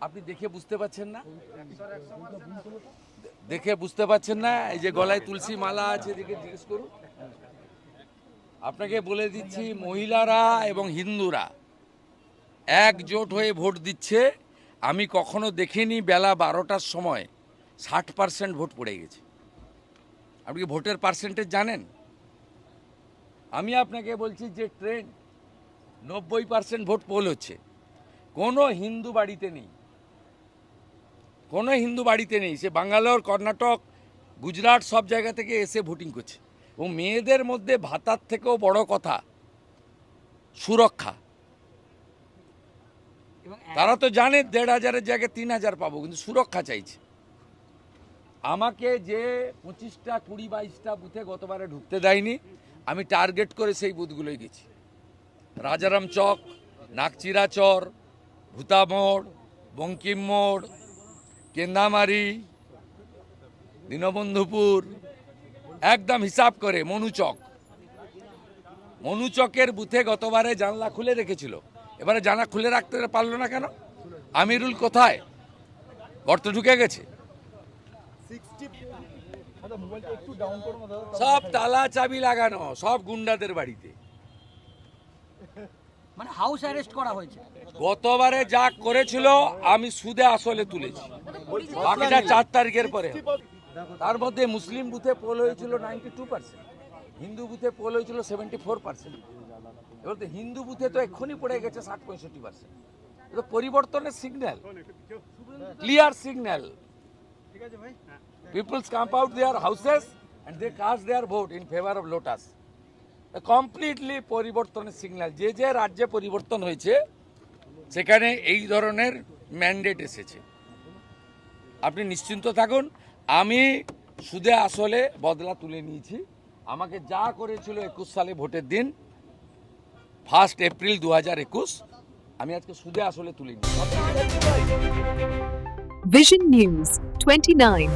আপনি দেখে বুঝতে পারছেন না? দেখে বুঝতে পারছেন না? এই যে গলায় তুলসী মালা আছে, দেখে জিজ্ঞেস করুন। আপনাকে বলে দিচ্ছি, মহিলারা এবং হিন্দুরা একজোট হয়ে ভোট দিচ্ছে। আমি কখনো দেখিনি বেলা 12টার সময় 60% ভোট পড়ে গেছে। আপনি কি ভোটের পার্সেন্টেজ জানেন? আমি আপনাকে বলছি যে ট্রেন 90% ভোট পোল হচ্ছে। কোনো হিন্দু বাড়িতে নেই, কোনো হিন্দু বাড়িতে নেই। সে বাঙ্গালোর, কর্ণাটক, গুজরাট সব জায়গা থেকে এসে ভোটিং করছে। এবং মেয়েদের মধ্যে ভাতার থেকেও বড় কথা সুরক্ষা। তারা তো জানে 1,500-এর জায়গায় 3,000 পাবো, কিন্তু সুরক্ষা চাইছে। আমাকে যে 25টা 20-22টা বুথে গতবারে ঢুকতে দেয়নি, আমি টার্গেট করে সেই বুথগুলোয় গেছি। রাজারাম চক, নাকচিরা চর, ভূতামোড়, বঙ্কিম মোড়, কেন্দামারি, দীনবন্ধুপুর, একদম হিসাব করে মনুচকের বুথে গতবারে জানলা খুলে রেখেছিল, এবারে জানলা খুলে রাখতে পারলো না কেন? আমিরুল কোথায়? গর্ত ঢুকে গেছে। সব তালা চাবি লাগানো, সব গুন্ডাদের বাড়িতে। মানে হাউস অ্যারেস্ট করা হয়েছে। গতবারে যা করেছিল আমি সুদে আসলে তুলেছি, বাকিটা 4 তারিখের পরে হবে। তার মধ্যে মুসলিম বুথে পোল হয়েছিল 92%, হিন্দু বুথে পোল হয়েছিল 74%। এবার তো হিন্দু বুথে তো এক্ষুনি পড়ে গেছে 60-65%। এটা পরিবর্তনের signal, clear signal. Peoples camp out their houses and they cast their vote in favor of Lotus. Completely পরিবর্তনের সিগন্যাল। যে যে রাজ্যে পরিবর্তন হয়েছে সেখানে এই ধরনের ম্যান্ডেট এসেছে। আপনি নিশ্চিন্ত থাকুন, আমি সুদে আসলে বদলা তুলে নিয়েছি। আমাকে যা করেছিল 21 সালে ভোটের দিন 1 এপ্রিল 2021, আমি আজকে সুদে আসলে তুলে নিয়েছি। Vision News 29